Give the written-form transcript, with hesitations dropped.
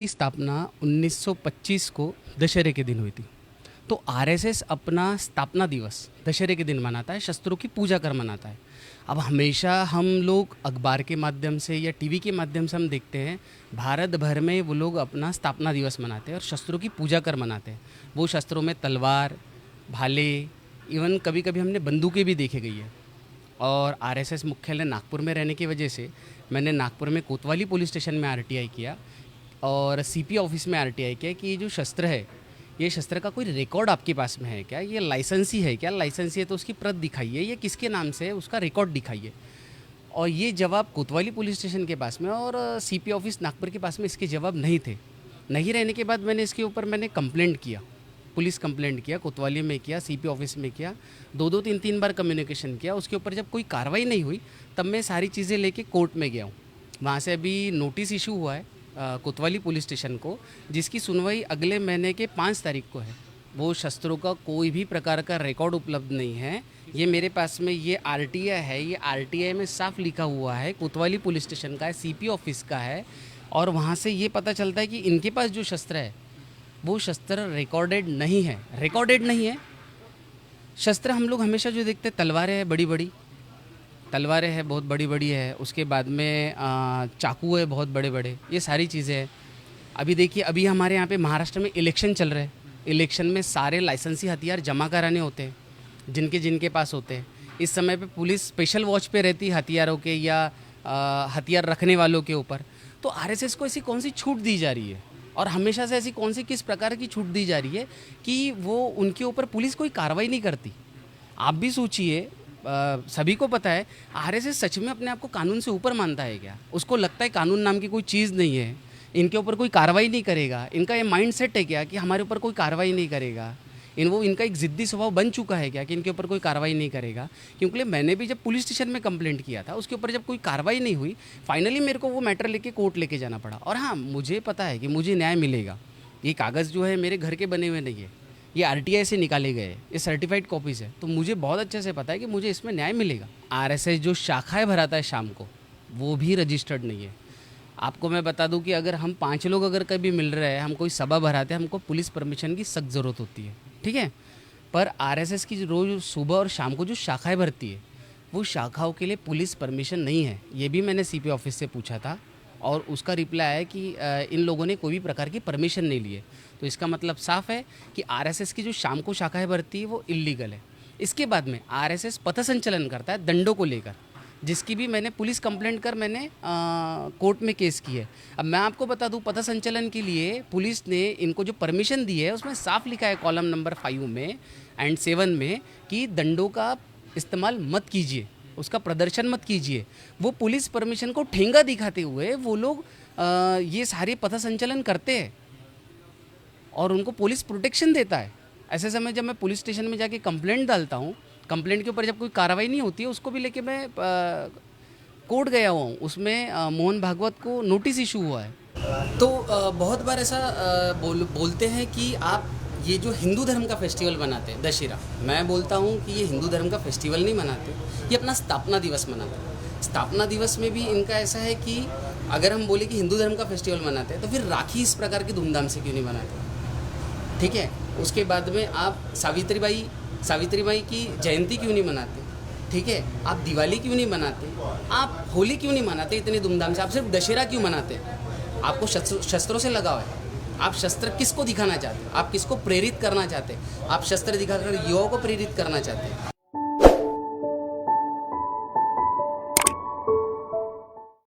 की स्थापना 1925 को दशहरे के दिन हुई थी। तो आरएसएस अपना स्थापना दिवस दशहरे के दिन मनाता है, शस्त्रों की पूजा कर मनाता है। अब हमेशा हम लोग अखबार के माध्यम से या टीवी के माध्यम से हम देखते हैं, भारत भर में वो लोग अपना स्थापना दिवस मनाते हैं और शस्त्रों की पूजा कर मनाते हैं। वो शस्त्रों में तलवार, भाले, इवन कभी कभी हमने बंदूकें भी देखी गई है। और आरएसएस मुख्यालय नागपुर में रहने की वजह से मैंने नागपुर में कोतवाली पुलिस स्टेशन में आरटीआई किया और सीपी ऑफिस में आरटीआई किया कि ये जो शस्त्र है, ये शस्त्र का कोई रिकॉर्ड आपके पास में है क्या, ये लाइसेंसी है क्या, लाइसेंसी है तो उसकी प्रत दिखाइए, ये किसके नाम से है उसका रिकॉर्ड दिखाइए। और ये जवाब कोतवाली पुलिस स्टेशन के पास में और सीपी ऑफिस नागपुर के पास में इसके जवाब नहीं थे। नहीं रहने के बाद मैंने इसके ऊपर कंप्लेंट किया, पुलिस कंप्लेंट किया, कोतवाली में किया, सीपी ऑफिस में किया, दो तीन तीन बार कम्युनिकेशन किया। उसके ऊपर जब कोई कार्रवाई नहीं हुई तब मैं सारी चीज़ें लेके कोर्ट में गया हूँ। वहाँ से अभी नोटिस इशू हुआ है कोतवाली पुलिस स्टेशन को, जिसकी सुनवाई अगले महीने के 5 तारीख को है। वो शस्त्रों का कोई भी प्रकार का रिकॉर्ड उपलब्ध नहीं है। ये मेरे पास में ये आरटीआई है, ये आरटीआई में साफ लिखा हुआ है कोतवाली पुलिस स्टेशन का है, सीपी ऑफिस का है। और वहाँ से ये पता चलता है कि इनके पास जो शस्त्र है वो शस्त्र रिकॉर्डेड नहीं है, रिकॉर्डेड नहीं है। शस्त्र हम लोग हमेशा जो देखते हैं, तलवारें हैं, बड़ी बड़ी तलवारें हैं, बहुत बड़ी बड़ी है। उसके बाद में चाकू है, बहुत बड़े बड़े, ये सारी चीज़ें हैं। अभी देखिए, अभी हमारे यहाँ पे महाराष्ट्र में इलेक्शन चल रहे हैं। इलेक्शन में सारे लाइसेंसी हथियार जमा कराने होते हैं, जिनके जिनके पास होते हैं। इस समय पे पुलिस स्पेशल वॉच पे रहती है हथियारों के या हथियार रखने वालों के ऊपर। तो आरएसएस को ऐसी कौन सी छूट दी जा रही है और हमेशा से ऐसी कौन सी किस प्रकार की छूट दी जा रही है कि वो उनके ऊपर पुलिस कोई कार्रवाई नहीं करती। आप भी सोचिए, सभी को पता है आरएसएस सच में अपने आप को कानून से ऊपर मानता है क्या? उसको लगता है कानून नाम की कोई चीज़ नहीं है, इनके ऊपर कोई कार्रवाई नहीं करेगा। इनका ये माइंड सेट है क्या कि हमारे ऊपर कोई कार्रवाई नहीं करेगा? इनका एक ज़िद्दी स्वभाव बन चुका है क्या कि इनके ऊपर कोई कार्रवाई नहीं करेगा? क्योंकि मैंने भी जब पुलिस स्टेशन में कंप्लेंट किया था, उसके ऊपर जब कोई कार्रवाई नहीं हुई, फाइनली मेरे को वो मैटर लेके कोर्ट लेके जाना पड़ा। और हाँ, मुझे पता है कि मुझे न्याय मिलेगा। ये कागज़ जो है मेरे घर के बने हुए नहीं है, ये आरटीआई से निकाले गए, ये सर्टिफाइड कॉपीज़ है। तो मुझे बहुत अच्छे से पता है कि मुझे इसमें न्याय मिलेगा। आरएसएस जो शाखाएँ भराता है शाम को, वो भी रजिस्टर्ड नहीं है। आपको मैं बता दूं कि अगर हम 5 लोग अगर कभी मिल रहे हैं, हम कोई सभा भराते हैं, हमको पुलिस परमिशन की सख्त ज़रूरत होती है, ठीक है। पर आरएसएस की रोज़ सुबह और शाम को जो शाखाएँ भरती है, वो शाखाओं के लिए पुलिस परमिशन नहीं है। ये भी मैंने सीपी ऑफिस से पूछा था और उसका रिप्लाई है कि इन लोगों ने कोई भी प्रकार की परमिशन नहीं ली है। तो इसका मतलब साफ है कि आरएसएस की जो शाम को शाखाएँ भरती है वो इल्लीगल है। इसके बाद में आरएसएस पथसंचलन करता है दंडों को लेकर, जिसकी भी मैंने पुलिस कंप्लेंट कर मैंने कोर्ट में केस की है। अब मैं आपको बता दूं, पथसंचलन के लिए पुलिस ने इनको जो परमिशन दी है उसमें साफ लिखा है कॉलम नंबर 5 में एंड 7 में कि दंडों का इस्तेमाल मत कीजिए, उसका प्रदर्शन मत कीजिए। वो पुलिस परमिशन को ठेंगा दिखाते हुए वो लोग ये सारे पथसंचलन करते हैं और उनको पुलिस प्रोटेक्शन देता है। ऐसे समय जब मैं पुलिस स्टेशन में जाके कंप्लेंट डालता हूँ, कंप्लेंट के ऊपर जब कोई कार्रवाई नहीं होती है, उसको भी लेके मैं कोर्ट गया हुआ हूँ। उसमें मोहन भागवत को नोटिस इशू हुआ है। तो बहुत बार ऐसा बोलते हैं कि आप ये जो हिंदू धर्म का फेस्टिवल मनाते हैं दशहरा, मैं बोलता हूँ कि ये हिंदू धर्म का फेस्टिवल नहीं मनाते, ये अपना स्थापना दिवस मनाते हैं। स्थापना दिवस में भी इनका ऐसा है कि अगर हम बोले कि हिंदू धर्म का फेस्टिवल मनाते हैं तो फिर राखी इस प्रकार की धूमधाम से क्यों नहीं मनाते, ठीक है। उसके बाद में आप सावित्रीबाई की जयंती क्यों नहीं मनाते, ठीक है। आप दिवाली क्यों नहीं मनाते, आप होली क्यों नहीं मनाते इतने धूमधाम से, आप सिर्फ दशहरा क्यों मनाते हैं? आपको शस्त्रों से लगाव है। आप शस्त्र किसको दिखाना चाहते हैं, आप किसको प्रेरित करना चाहते हैं? आप शस्त्र दिखाकर युवाओं को प्रेरित करना चाहते हैं।